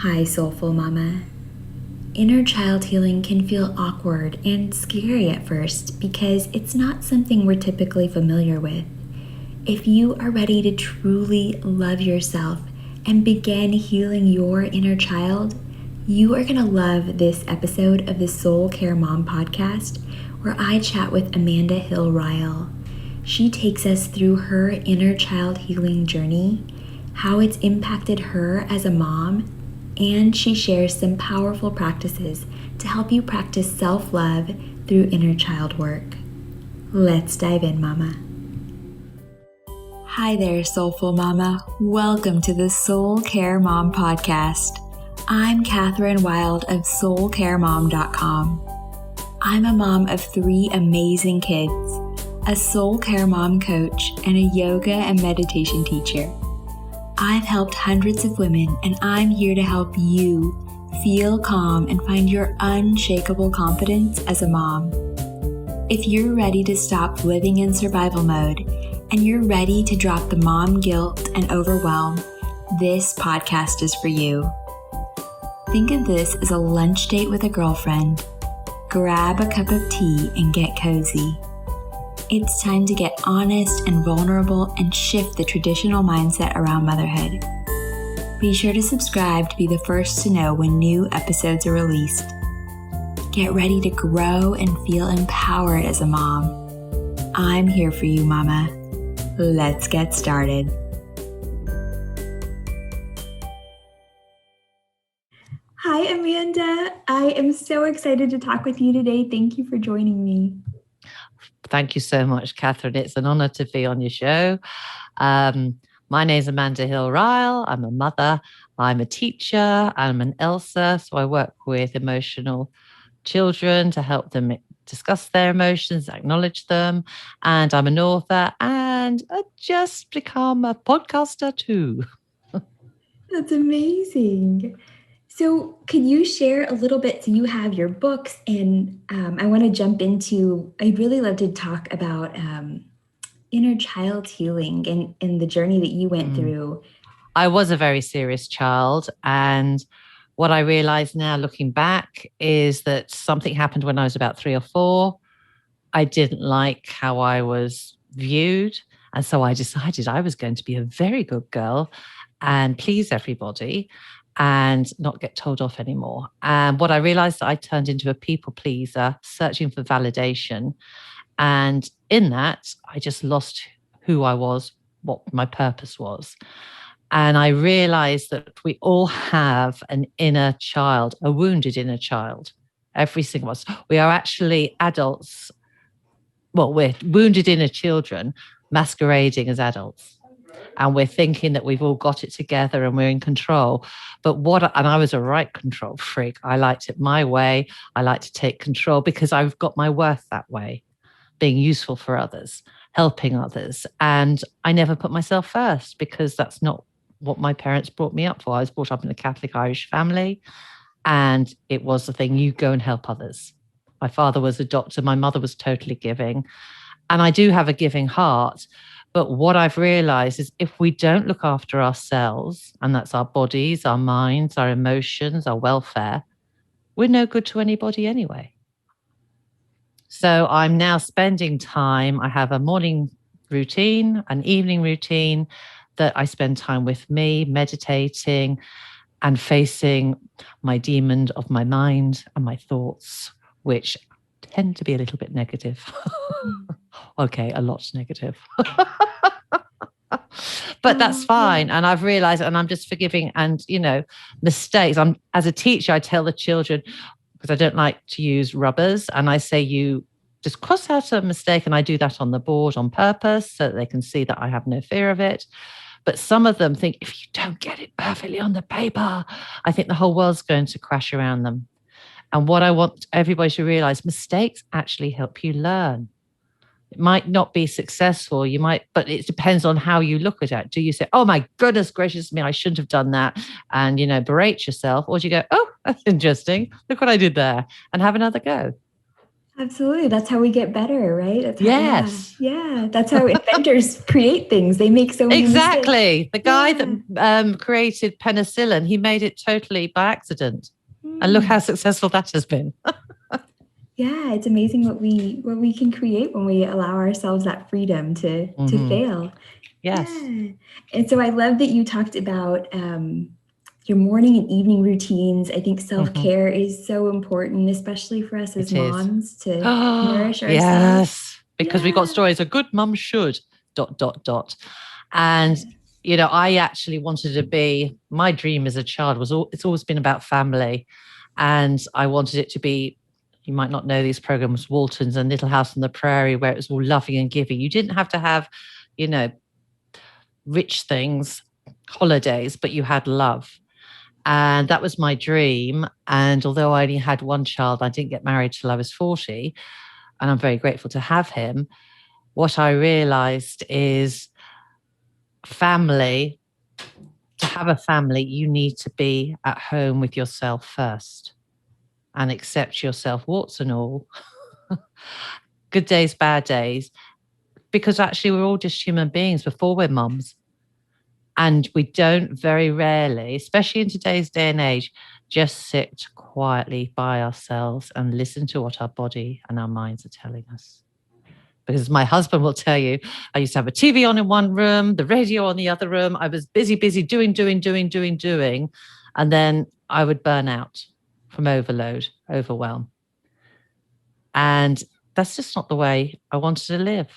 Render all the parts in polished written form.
Hi, Soulful Mama. Inner child healing can feel awkward and scary at first because it's not something we're typically familiar with. If you are ready to truly love yourself and begin healing your inner child, you are going to love this episode of the Soul Care Mom podcast, where I chat with Amanda Hill Ryall. She takes us through her inner child healing journey, how it's impacted her as a mom, and she shares some powerful practices to help you practice self-love through inner child work. Let's dive in, Mama. Hi there, Soulful Mama. Welcome to the Soul Care Mom podcast. I'm Catherine Wilde of soulcaremom.com. I'm a mom of 3 amazing kids, a soul care mom coach, and a yoga and meditation teacher. I've helped hundreds of women, and I'm here to help you feel calm and find your unshakable confidence as a mom. If you're ready to stop living in survival mode and you're ready to drop the mom guilt and overwhelm, this podcast is for you. Think of this as a lunch date with a girlfriend. Grab a cup of tea and get cozy. It's time to get honest and vulnerable and shift the traditional mindset around motherhood. Be sure to subscribe to be the first to know when new episodes are released. Get ready to grow and feel empowered as a mom. I'm here for you, Mama. Let's get started. Hi, Amanda. I am so excited to talk with you today. Thank you for joining me. Thank you so much, Catherine. It's an honor to be on your show. My name is Amanda Hill Ryall. I'm a mother. I'm a teacher. I'm an Elsa. So I work with emotional children to help them discuss their emotions, acknowledge them. And I'm an author, and I've just become a podcaster too. That's amazing. So could you share a little bit? So you have your books, and I want to jump into, I'd really love to talk about inner child healing and the journey that you went through. I was a very serious child, and what I realize now looking back is that something happened when I was about 3 or 4. I didn't like how I was viewed, and so I decided I was going to be a very good girl and please everybody and not get told off anymore. And what I realized, I turned into a people pleaser, searching for validation. And in that, I just lost who I was, what my purpose was. And I realized that we all have an inner child, a wounded inner child. Every single one. We are actually adults. Well, we're wounded inner children masquerading as adults. And we're thinking that we've all got it together and we're in control. And I was a right control freak. I liked it my way. I like to take control because I've got my worth that way, being useful for others, helping others. And I never put myself first because that's not what my parents brought me up for. I was brought up in a Catholic Irish family, and it was the thing, you go and help others. My father was a doctor. My mother was totally giving. And I do have a giving heart. But what I've realized is if we don't look after ourselves, and that's our bodies, our minds, our emotions, our welfare, we're no good to anybody anyway. So I'm now spending time. I have a morning routine, an evening routine that I spend time with me, meditating and facing my demon of my mind and my thoughts, which tend to be a little bit negative. Okay, a lot negative. But that's fine. And I've realized, and I'm just forgiving and, mistakes. As a teacher, I tell the children, because I don't like to use rubbers, and I say, you just cross out a mistake, and I do that on the board on purpose so that they can see that I have no fear of it. But some of them think, if you don't get it perfectly on the paper, I think the whole world's going to crash around them. And what I want everybody to realize, mistakes actually help you learn. It might not be successful, but it depends on how you look at it. Do you say, oh my goodness gracious me, I shouldn't have done that, and, berate yourself? Or do you go, oh, that's interesting, look what I did there, and have another go? Absolutely. That's how we get better, right? That's how, Yes, yeah. That's how inventors create things. They make so many mistakes. exactly. The guy that created penicillin, he made it totally by accident. And look how successful that has been. Yeah, it's amazing what we can create when we allow ourselves that freedom to fail. Yes. Yeah. And so I love that you talked about your morning and evening routines. I think self-care is so important, especially for us as moms, to nourish ourselves. Yes, because we got stories, a good mum should, ... And, you know, I actually wanted to be, my dream as a child was, it's always been about family. And I wanted it to be, you might not know these programs, Walton's and Little House on the Prairie, where it was all loving and giving. You didn't have to have, you know, rich things, holidays, but you had love. And that was my dream. And although I only had one child, I didn't get married till I was 40. And I'm very grateful to have him. What I realized is family, to have a family, you need to be at home with yourself first and accept yourself, warts and all, good days, bad days, because actually we're all just human beings before we're mums. And we don't very rarely, especially in today's day and age, just sit quietly by ourselves and listen to what our body and our minds are telling us. Because my husband will tell you, I used to have a TV on in one room, the radio on the other room. I was busy, doing. And then I would burn out from overwhelm. And that's just not the way I wanted to live.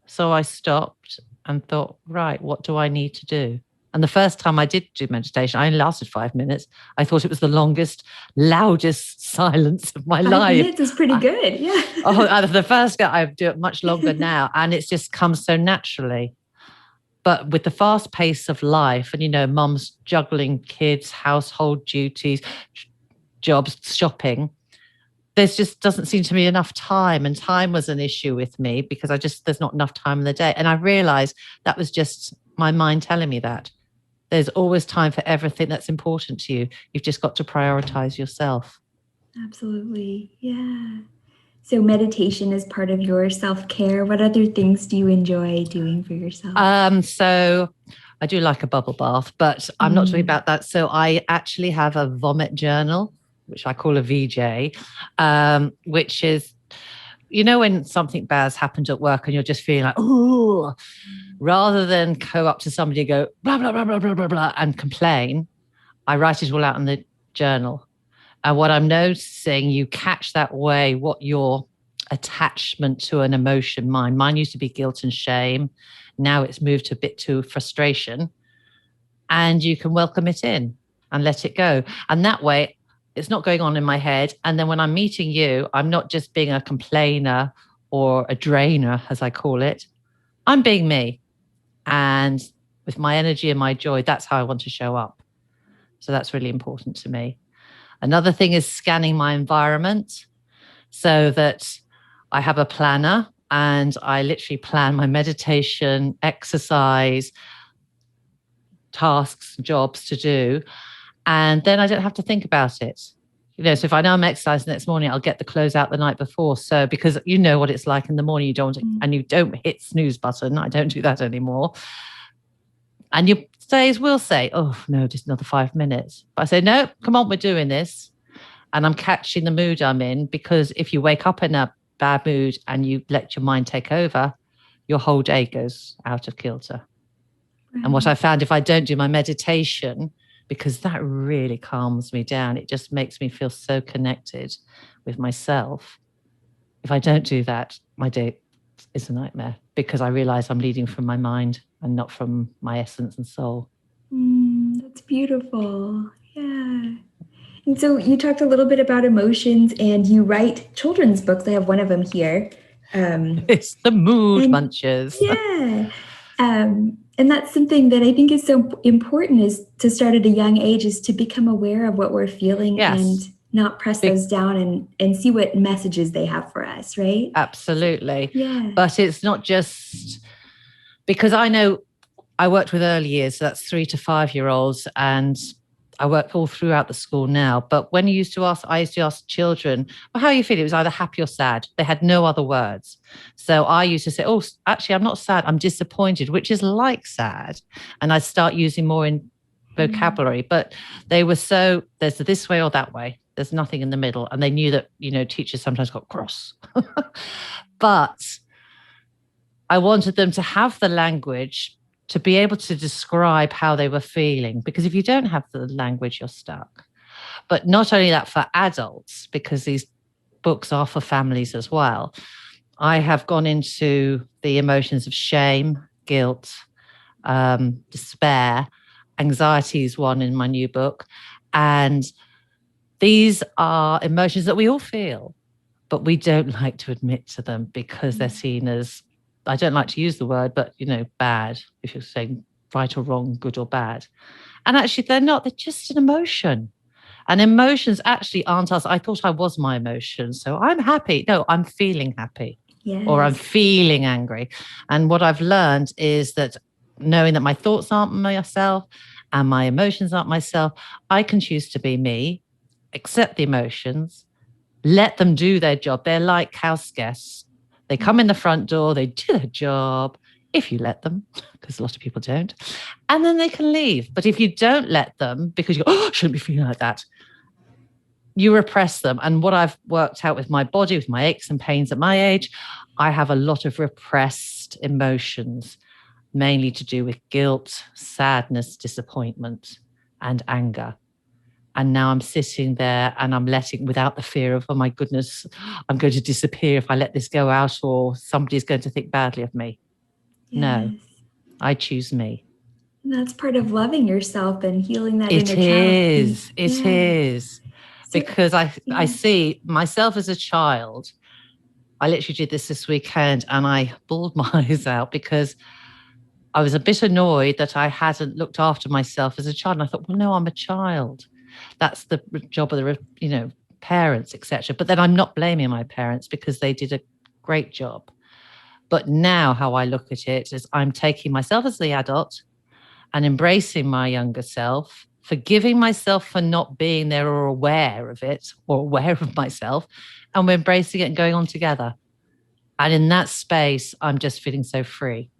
So I stopped and thought, right, what do I need to do? And the first time I did do meditation, I only lasted 5 minutes. I thought it was the longest, loudest silence of my life. 5 minutes is pretty good. Yeah. The first guy, I do it much longer now. And it's just comes so naturally. But with the fast pace of life and, you know, mums juggling kids, household duties, jobs, shopping, there's just doesn't seem to be enough time. And time was an issue with me because there's not enough time in the day. And I realized that was just my mind telling me that. There's always time for everything that's important to you. You've just got to prioritize yourself. Absolutely. Yeah. So meditation is part of your self-care. What other things do you enjoy doing for yourself? So I do like a bubble bath, but I'm not talking about that. So I actually have a vomit journal, which I call a VJ, which is, you know, when something bad's happened at work and you're just feeling like, oh, rather than go up to somebody and go, blah, blah, blah, blah, blah, blah, blah, and complain, I write it all out in the journal. And what I'm noticing, you catch that way what your attachment to an emotion, mine used to be guilt and shame. Now it's moved a bit to frustration. And you can welcome it in and let it go. And that way, it's not going on in my head. And then when I'm meeting you, I'm not just being a complainer or a drainer, as I call it. I'm being me. And with my energy and my joy, that's how I want to show up. So that's really important to me. Another thing is scanning my environment so that I have a planner and I literally plan my meditation, exercise, tasks, jobs to do. And then I don't have to think about it. You know, so if I know I'm exercising next morning, I'll get the clothes out the night before. So because you know what it's like in the morning, and you don't hit snooze button. I don't do that anymore. And your days will say, oh no, just another 5 minutes. But I say, no, come on, we're doing this. And I'm catching the mood I'm in, because if you wake up in a bad mood and you let your mind take over, your whole day goes out of kilter. Right. And what I found, if I don't do my meditation, because that really calms me down, it just makes me feel so connected with myself. If I don't do that, my day is a nightmare, because I realize I'm leading from my mind and not from my essence and soul. That's beautiful. Yeah. And so you talked a little bit about emotions, and you write children's books. I have one of them here. It's the Mood Munchers. Yeah. And that's something that I think is so important, is to start at a young age, is to become aware of what we're feeling and not press those down and see what messages they have for us, right? Absolutely. Yeah. But it's not just, because I know I worked with early years, so that's 3 to 5 year olds, and I work all throughout the school now. But when I used to ask children, well, how are you feeling? It was either happy or sad. They had no other words. So I used to say, oh, actually, I'm not sad. I'm disappointed, which is like sad. And I'd start using more in vocabulary. But they were so, there's this way or that way. There's nothing in the middle. And they knew that, teachers sometimes got cross. But I wanted them to have the language to be able to describe how they were feeling. Because if you don't have the language, you're stuck. But not only that, for adults, because these books are for families as well, I have gone into the emotions of shame, guilt, despair. Anxiety is one in my new book. And these are emotions that we all feel, but we don't like to admit to them because they're seen as, I don't like to use the word, but, bad, if you're saying right or wrong, good or bad. And actually, they're not. They're just an emotion. And emotions actually aren't us. I thought I was my emotions. So I'm happy. No, I'm feeling happy. Yes. Or I'm feeling angry. And what I've learned is that knowing that my thoughts aren't myself and my emotions aren't myself, I can choose to be me, accept the emotions, let them do their job. They're like house guests. They come in the front door, they do their job, if you let them, because a lot of people don't, and then they can leave. But if you don't let them, because you go, oh, I shouldn't be feeling like that, you repress them. And what I've worked out with my body, with my aches and pains at my age, I have a lot of repressed emotions, mainly to do with guilt, sadness, disappointment, and anger. And now I'm sitting there and I'm letting, without the fear of, oh my goodness, I'm going to disappear if I let this go out, or somebody's going to think badly of me. Yes. No, I choose me. And that's part of loving yourself and healing that inner child. It is. So, because I see myself as a child. I literally did this weekend and I bawled my eyes out because I was a bit annoyed that I hadn't looked after myself as a child. And I thought, well, no, I'm a child. That's the job of the, parents, etc. But then I'm not blaming my parents because they did a great job. But now how I look at it is I'm taking myself as the adult and embracing my younger self, forgiving myself for not being there or aware of it or aware of myself, and we're embracing it and going on together. And in that space, I'm just feeling so free.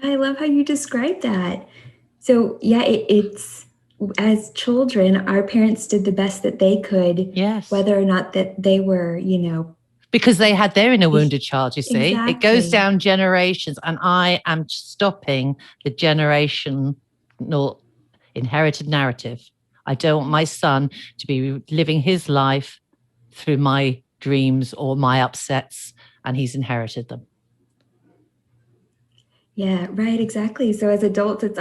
I love how you describe that. So it's as children, our parents did the best that they could. Yes. Whether or not that they were, because they had their inner wounded child, you see. Exactly. It goes down generations, and I am stopping the generational inherited narrative. I don't want my son to be living his life through my dreams or my upsets, and he's inherited them. Yeah, right, exactly. So as adults, it's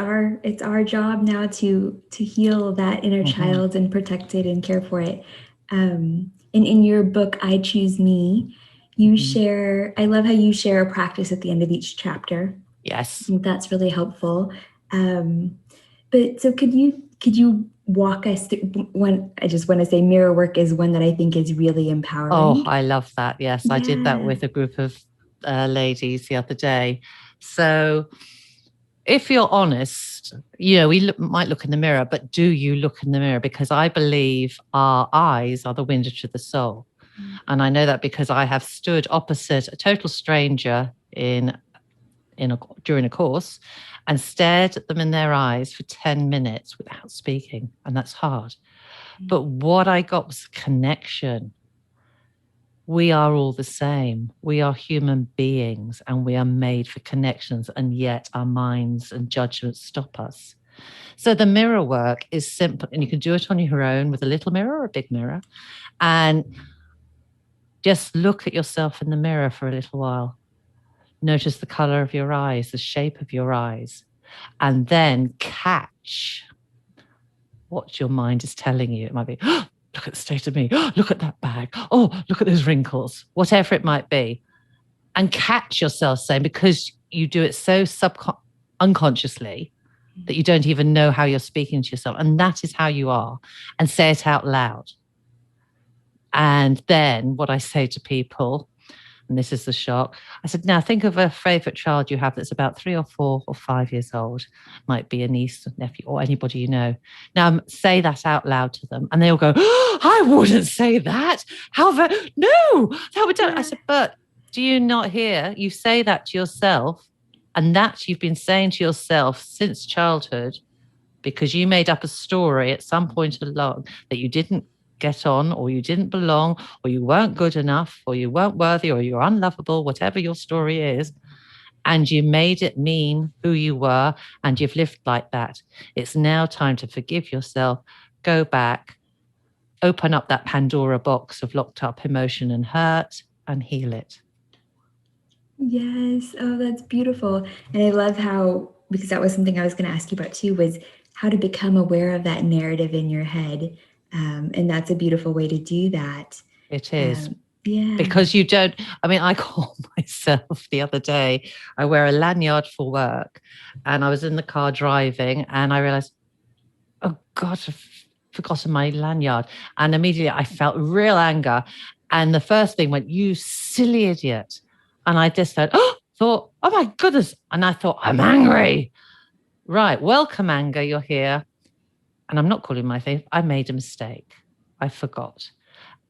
our job now to heal that inner child and protect it and care for it. And in your book, I Choose Me, you share, I love how you share a practice at the end of each chapter. Yes. I think that's really helpful. But so could you walk us through I just want to say mirror work is one that I think is really empowering. Oh, I love that. Yes, yeah. I did that with a group of ladies the other day. So if you're honest, we might look in the mirror, but do you look in the mirror? Because I believe our eyes are the window to the soul. And I know that because I have stood opposite a total stranger during a course and stared at them in their eyes for 10 minutes without speaking. And that's hard. But what I got was connection. We are all the same. We are human beings and we are made for connections, and yet our minds and judgments stop us. So the mirror work is simple, and you can do it on your own with a little mirror or a big mirror, and just look at yourself in the mirror for a little while. Notice the color of your eyes, the shape of your eyes, and then catch what your mind is telling you. It might be, oh, look at the state of me. Oh, look at that bag. Oh, look at those wrinkles, whatever it might be. And catch yourself saying, because you do it so unconsciously that you don't even know how you're speaking to yourself. And that is how you are. And say it out loud. And then what I say to people, And this is the shock. I said, now think of a favorite child you have that's about 3 or 4 or 5 years old. Might be a niece, nephew, or anybody you know. Now say that out loud to them. And they'll go, oh, I wouldn't say that. No, that would don't. I said, but do you not hear? You say that to yourself. And that you've been saying to yourself since childhood, because you made up a story at some point along that you didn't get on, or you didn't belong, or you weren't good enough, or you weren't worthy, or you're unlovable, whatever your story is. And you made it mean who you were, and you've lived like that. It's now time to forgive yourself, go back, open up that Pandora box of locked up emotion and hurt, and heal it. Yes. Oh, that's beautiful. And I love how, because that was something I was going to ask you about too, was how to become aware of that narrative in your head. And that's a beautiful way to do that. It is. Yeah. Because you don't, I mean, I call myself the other day, I wear a lanyard for work, and I was in the car driving and I realized, oh God, I've forgotten my lanyard. And immediately I felt real anger. And the first thing went, you silly idiot. And I just thought, oh my goodness. And I thought, I'm angry. Right. Welcome, anger. You're here. And I'm not calling my faith. I made a mistake. I forgot.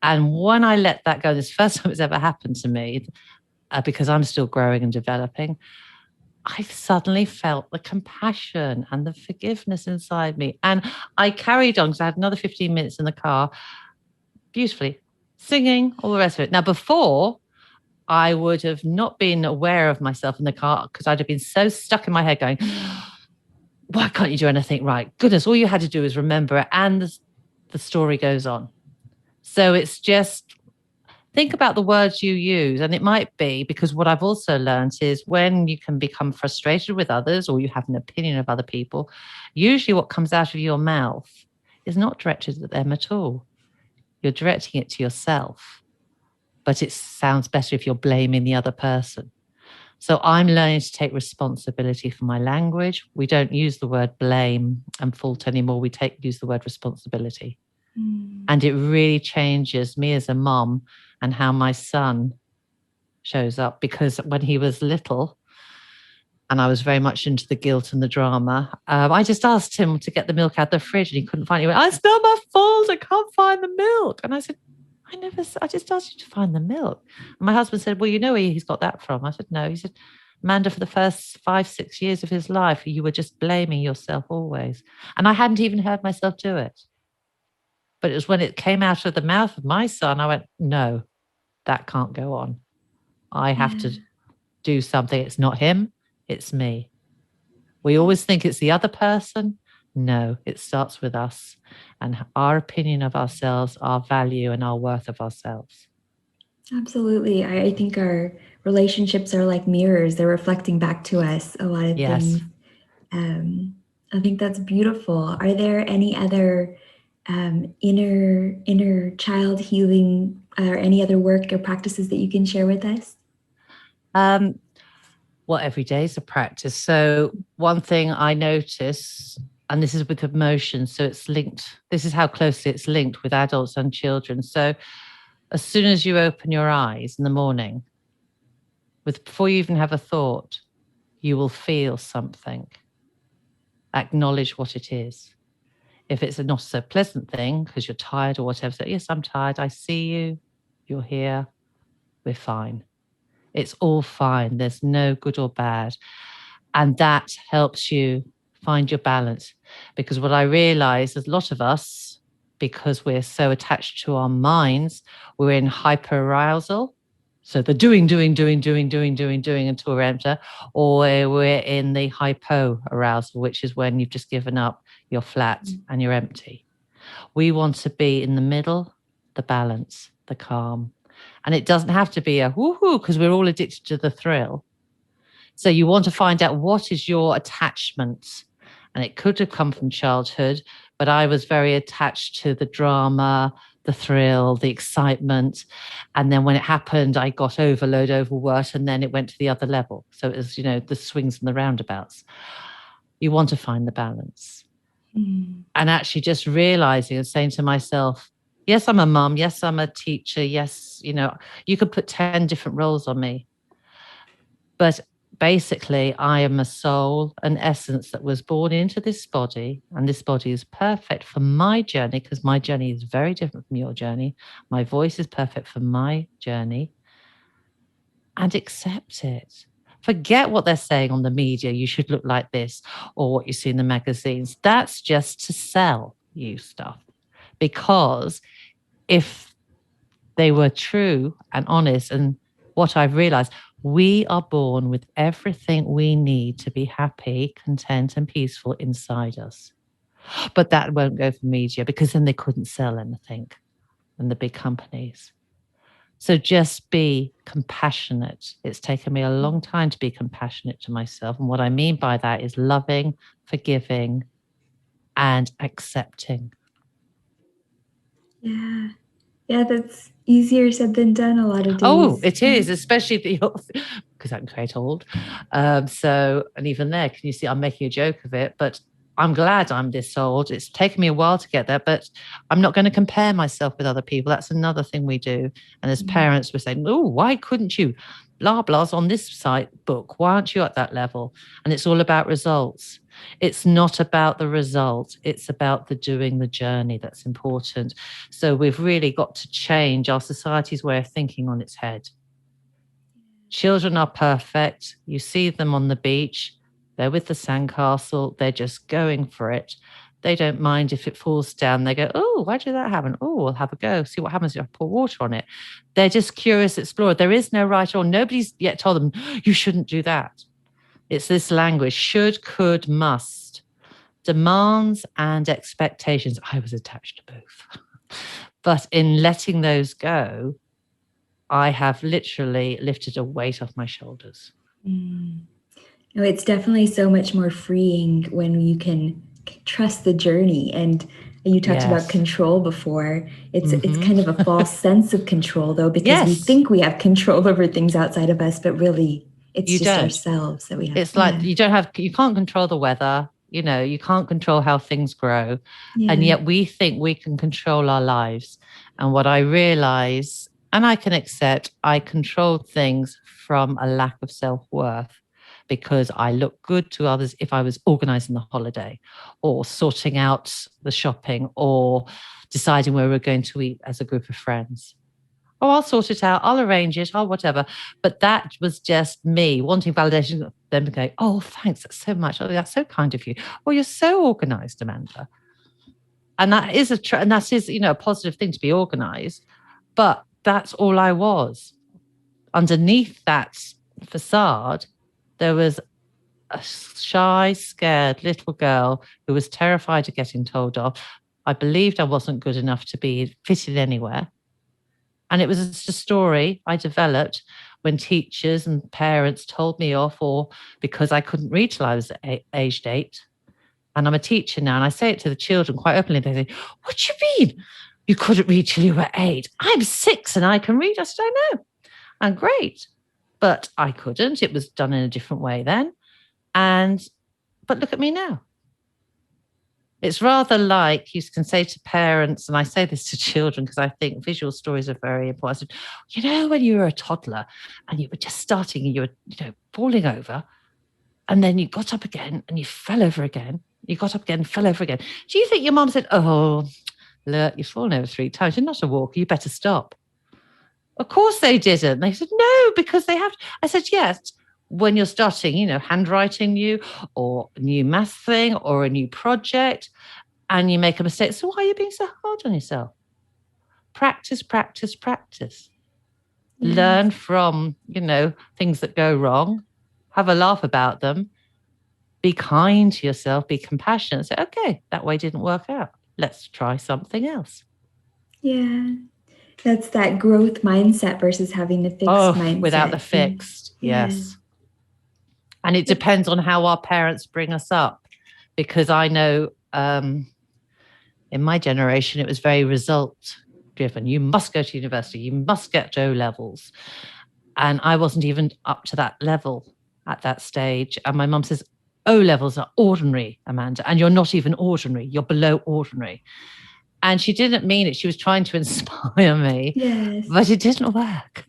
And when I let that go, this is the first time it's ever happened to me, because I'm still growing and developing, I suddenly felt the compassion and the forgiveness inside me. And I carried on because I had another 15 minutes in the car, beautifully, singing, all the rest of it. Now, before, I would have not been aware of myself in the car because I'd have been so stuck in my head going, why can't you do anything right? Goodness, all you had to do is remember it. And the story goes on. So it's just think about the words you use. And it might be, because what I've also learned is when you can become frustrated with others or you have an opinion of other people, usually what comes out of your mouth is not directed at them at all. You're directing it to yourself. But it sounds better if you're blaming the other person. So I'm learning to take responsibility for my language. We don't use the word blame and fault anymore. We use the word responsibility. And it really changes me as a mom and how my son shows up, because when he was little and I was very much into the guilt and the drama, I just asked him to get the milk out of the fridge and he couldn't find it. He went, it's not my fault. I can't find the milk. And I said, I just asked you to find the milk. And my husband said, well, you know where he's got that from. I said, no. He said, Amanda, for the first 5-6 years of his life, you were just blaming yourself always. And I hadn't even heard myself do it. But it was when it came out of the mouth of my son, I went, no, that can't go on. I have to do something. It's not him, it's me. We always think it's the other person. No, it starts with us and our opinion of ourselves, our value and our worth of ourselves. Absolutely. I think our relationships are like mirrors. They're reflecting back to us a lot of things. I think that's beautiful. Are there any other inner child healing or any other work or practices that you can share with us? Well, every day is a practice. So one thing I notice, and this is with emotion, so it's linked, this is how closely it's linked with adults and children. So as soon as you open your eyes in the morning, before you even have a thought, you will feel something. Acknowledge what it is. If it's a not so pleasant thing because you're tired or whatever, say, yes, I'm tired. I see you. You're here. We're fine. It's all fine. There's no good or bad. And that helps you find your balance. Because what I realize is a lot of us, because we're so attached to our minds, we're in hyperarousal. So the doing until we're empty, or we're in the hypo-arousal, which is when you've just given up, you're flat and you're empty. We want to be in the middle, the balance, the calm. And it doesn't have to be a woohoo, because we're all addicted to the thrill. So you want to find out what is your attachment. And it could have come from childhood, but I was very attached to the drama, the thrill, the excitement. And then when it happened, I got overworked, and then it went to the other level. So it was, the swings and the roundabouts. You want to find the balance. And actually just realizing and saying to myself, Yes, I'm a mom. Yes, I'm a teacher. Yes, you could put 10 different roles on me. But basically, I am a soul, an essence that was born into this body. And this body is perfect for my journey, because my journey is very different from your journey. My voice is perfect for my journey. And accept it. Forget what they're saying on the media. You should look like this, or what you see in the magazines. That's just to sell you stuff. Because if they were true and honest, and what I've realized, we are born with everything we need to be happy, content, and peaceful inside us. But that won't go for media, because then they couldn't sell anything, and the big companies. So just be compassionate. It's taken me a long time to be compassionate to myself. And what I mean by that is loving, forgiving, and accepting. Yeah. Yeah, that's easier said than done a lot of days. Oh, it is, especially because I'm quite old. And even there, can you see I'm making a joke of it? But I'm glad I'm this old. It's taken me a while to get there, but I'm not going to compare myself with other people. That's another thing we do. And as parents, we're saying, oh, why couldn't you? Blah, blah's on this site book. Why aren't you at that level? And it's all about results. It's not about the result. It's about the doing, the journey that's important. So we've really got to change our society's way of thinking on its head. Children are perfect. You see them on the beach. They're with the sandcastle. They're just going for it. They don't mind if it falls down. They go, oh, why did that happen? Oh, we'll have a go. See what happens if I pour water on it. They're just curious explorers. There is no right or wrong. Nobody's yet told them, you shouldn't do that. It's this language, should, could, must, demands and expectations. I was attached to both. But in letting those go, I have literally lifted a weight off my shoulders. No, it's definitely so much more freeing when you can trust the journey. And you talked about control before. It's kind of a false sense of control, though, because we think we have control over things outside of us, but really it's just ourselves that we have. It's like you can't control the weather. You can't control how things grow. And yet we think we can control our lives. And what I realize, and I can accept, I controlled things from a lack of self-worth, because I look good to others if I was organizing the holiday or sorting out the shopping or deciding where we're going to eat as a group of friends. Oh, I'll sort it out. I'll arrange it. I'll whatever. But that was just me wanting validation. Them going, oh, thanks so much. Oh, that's so kind of you. Oh, you're so organized, Amanda. And that is a positive thing to be organized. But that's all I was. Underneath that facade, there was a shy, scared little girl who was terrified of getting told off. I believed I wasn't good enough to be fitted anywhere. And it was just a story I developed when teachers and parents told me off, or because I couldn't read till I was aged 8. And I'm a teacher now, and I say it to the children quite openly. They say, what do you mean you couldn't read till you were 8? I'm 6 and I can read. I said, I know. And great. But I couldn't. It was done in a different way then. But look at me now. It's rather like you can say to parents, and I say this to children because I think visual stories are very important. When you were a toddler and you were just starting and you were, falling over, and then you got up again and you fell over again. You got up again and fell over again. Do you think your mom said, oh, look, you've fallen over 3 times. You're not a walker. You better stop. Of course they didn't. They said, no, because they have to. I said, yes. When you're starting, handwriting new or a new math thing or a new project, and you make a mistake. So why are you being so hard on yourself? Practice, practice, practice. Yes. Learn from, things that go wrong. Have a laugh about them. Be kind to yourself. Be compassionate. Say, okay, that way didn't work out. Let's try something else. Yeah. That's that growth mindset versus having the fixed mindset. Without the fixed, yes. And it depends on how our parents bring us up, because I know in my generation, it was very result driven. You must go to university. You must get to O levels. And I wasn't even up to that level at that stage. And my mum says, O levels are ordinary, Amanda, and you're not even ordinary. You're below ordinary. And she didn't mean it. She was trying to inspire me, Yes. but it didn't work.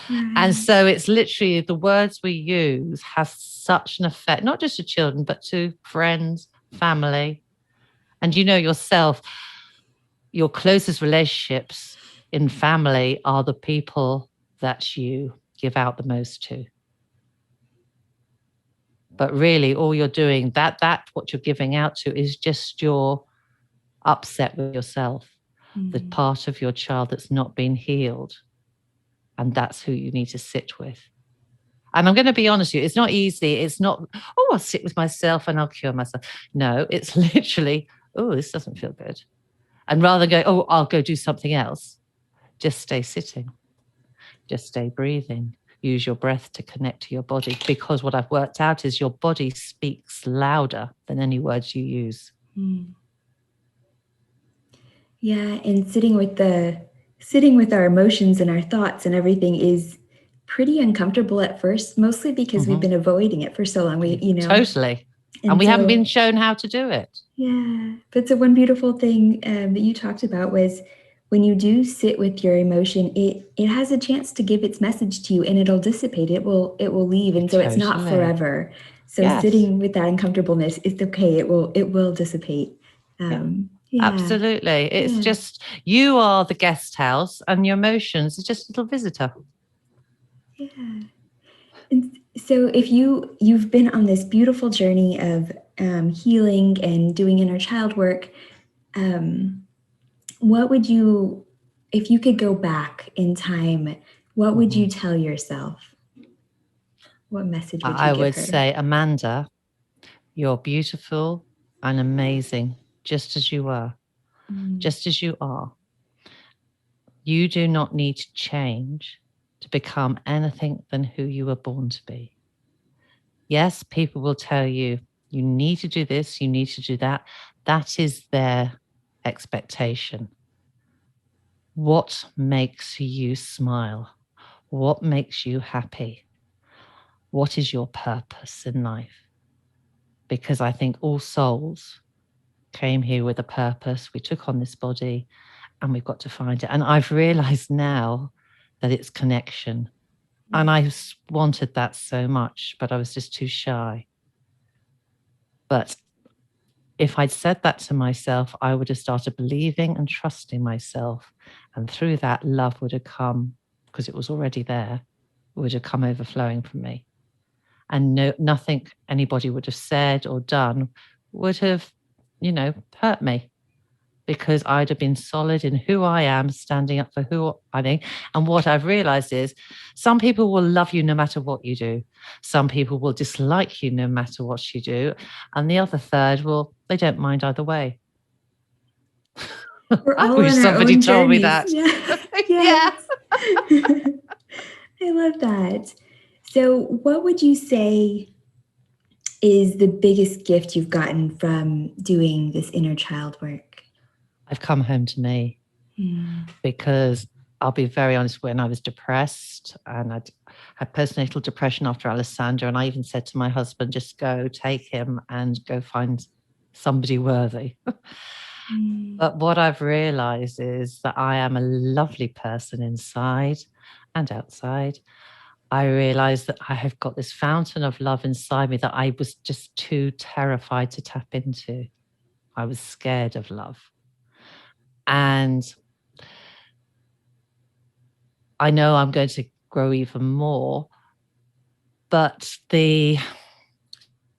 Right. And so it's literally the words we use have such an effect, not just to children, but to friends, family. And you know yourself, your closest relationships in family are the people that you give out the most to. But really, all you're doing, that what you're giving out to is just your upset with yourself, the part of your child that's not been healed. And that's who you need to sit with. And I'm going to be honest with you, it's not easy. It's not, oh, I'll sit with myself and I'll cure myself. No, it's literally, oh, this doesn't feel good. And rather than go, oh, I'll go do something else, just stay sitting, just stay breathing. Use your breath to connect to your body, because what I've worked out is your body speaks louder than any words you use. Yeah, and sitting with our emotions and our thoughts and everything is pretty uncomfortable at first, mostly because we've been avoiding it for so long. Totally. And we haven't been shown how to do it. Yeah. But so one beautiful thing that you talked about was when you do sit with your emotion, it has a chance to give its message to you, and it'll dissipate. It will leave. And so it's not forever. So sitting with that uncomfortableness, it's okay. It will dissipate. Yeah. Absolutely. It's just, you are the guest house and your emotions are just a little visitor. Yeah. And so if you've been on this beautiful journey of healing and doing inner child work, what would you, if you could go back in time, what would you tell yourself? What message would you give her? I would say, Amanda, you're beautiful and amazing, just as you are, just as you are. You do not need to change to become anything than who you were born to be. Yes, people will tell you, you need to do this, you need to do that. That is their expectation. What makes you smile? What makes you happy? What is your purpose in life? Because I think all souls came here with a purpose. We took on this body and we've got to find it. And I've realized now that it's connection. And I wanted that so much, but I was just too shy. But if I'd said that to myself, I would have started believing and trusting myself. And through that, love would have come, because it was already there, would have come overflowing from me. And nothing anybody would have said or done would have, hurt me, because I'd have been solid in who I am, standing up for who I think. And what I've realized is some people will love you no matter what you do. Some people will dislike you no matter what you do. And the other third they don't mind either way. I wish somebody told me that. Yeah. I love that. So what would you say is the biggest gift you've gotten from doing this inner child work? I've come home to me, because I'll be very honest, when I was depressed and I had postnatal depression after Alessandra, and I even said to my husband, just go take him and go find somebody worthy. But what I've realized is that I am a lovely person inside and outside. I realized that I have got this fountain of love inside me that I was just too terrified to tap into. I was scared of love. And I know I'm going to grow even more, but the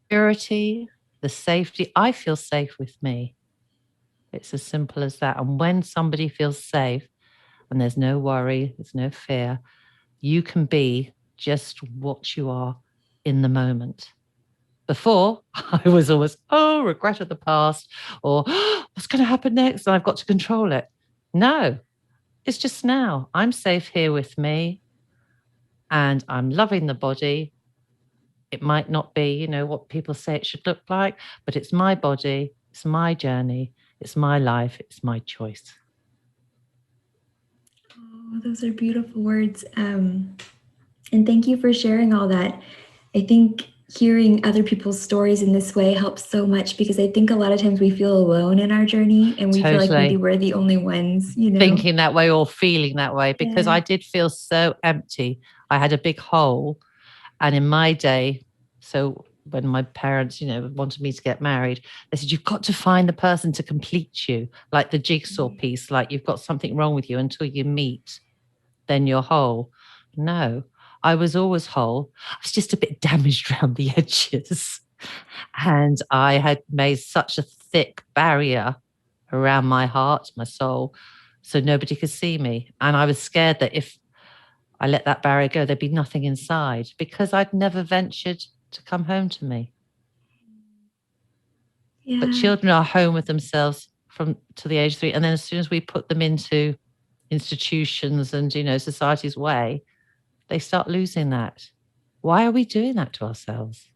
security, the safety, I feel safe with me. It's as simple as that. And when somebody feels safe and there's no worry, there's no fear, you can be just what you are in the moment. Before, I was always, regret of the past, or what's going to happen next? And I've got to control it. No, it's just now. I'm safe here with me and I'm loving the body. It might not be, what people say it should look like, but it's my body, it's my journey, it's my life, it's my choice. Oh, those are beautiful words. And thank you for sharing all that. I think hearing other people's stories in this way helps so much, because I think a lot of times we feel alone in our journey and we feel like maybe we're the only ones, thinking that way or feeling that way, because Yeah. I did feel so empty. I had a big hole. And in my day, so when my parents, wanted me to get married, they said, you've got to find the person to complete you, like the jigsaw piece, like you've got something wrong with you until you meet, then you're whole. No, I was always whole. I was just a bit damaged around the edges. And I had made such a thick barrier around my heart, my soul, so nobody could see me. And I was scared that if I let that barrier go, there'd be nothing inside, because I'd never ventured to come home to me. Yeah. But children are home with themselves to the age of 3. And then as soon as we put them into institutions and, society's way, they start losing that. Why are we doing that to ourselves?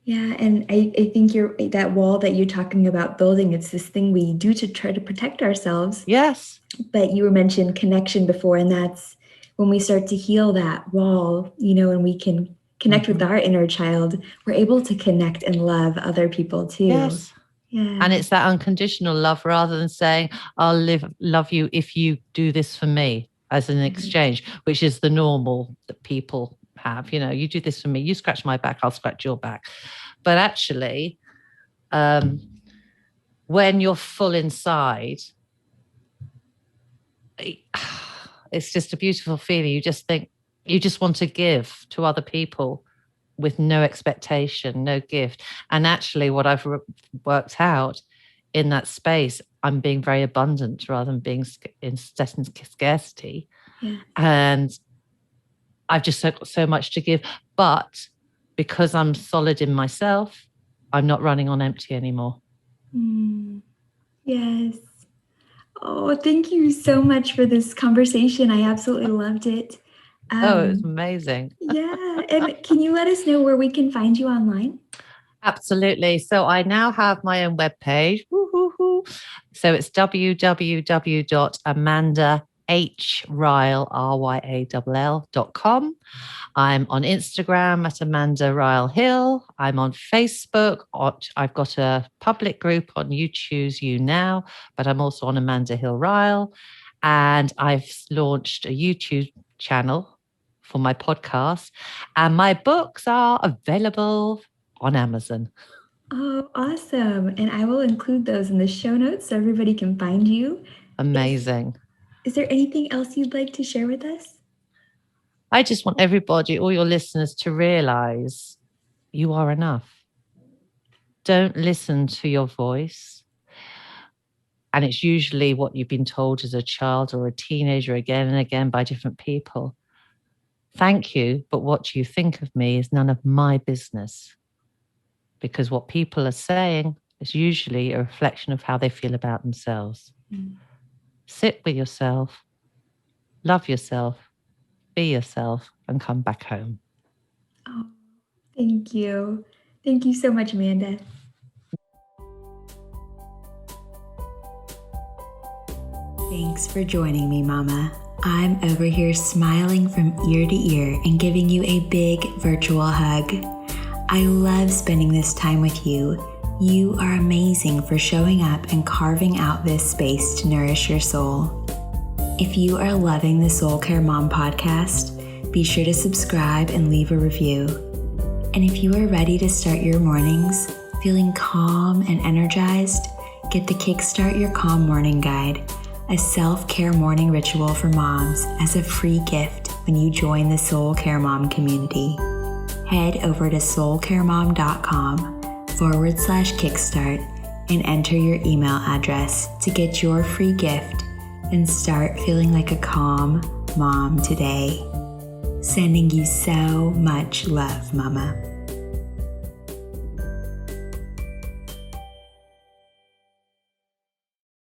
Yeah, and I think that wall that you're talking about building, it's this thing we do to try to protect ourselves. Yes. But you mentioned connection before, and that's when we start to heal that wall, and we can connect with our inner child, we're able to connect and love other people too. Yes. Yeah. And it's that unconditional love, rather than saying, I'll love you if you do this for me, as an exchange, which is the normal that people have. You do this for me, you scratch my back, I'll scratch your back. But actually, when you're full inside, it's just a beautiful feeling. You just think, you just want to give to other people with no expectation, no gift. And actually what I've worked out in that space, I'm being very abundant rather than being in scarcity. Yeah. And I've just got so much to give. But because I'm solid in myself, I'm not running on empty anymore. Yes. Oh, thank you so much for this conversation. I absolutely loved it. It's amazing. Yeah. And can you let us know where we can find you online? Absolutely. So I now have my own webpage. So it's www.amandahyryall.com. I'm on Instagram at Amanda Ryall Hill. I'm on Facebook. I've got a public group on You Choose You Now, but I'm also on Amanda Hill Ryall. And I've launched a YouTube channel for my podcast. And my books are available on Amazon. Oh, awesome. And I will include those in the show notes so everybody can find you. Amazing. Is there anything else you'd like to share with us? I just want everybody, all your listeners, to realize you are enough. Don't listen to your voice. And it's usually what you've been told as a child or a teenager again and again by different people. Thank you, but what you think of me is none of my business. Because what people are saying is usually a reflection of how they feel about themselves. Sit with yourself, love yourself, be yourself, and come back home. Oh, thank you. Thank you so much, Amanda. Thanks for joining me, Mama. I'm over here smiling from ear to ear and giving you a big virtual hug. I love spending this time with you. You are amazing for showing up and carving out this space to nourish your soul. If you are loving the Soul Care Mom podcast, be sure to subscribe and leave a review. And if you are ready to start your mornings feeling calm and energized, get the Kickstart Your Calm Morning Guide, a self-care morning ritual for moms, as a free gift when you join the Soul Care Mom community. Head over to soulcaremom.com/kickstart and enter your email address to get your free gift and start feeling like a calm mom today. Sending you so much love, Mama.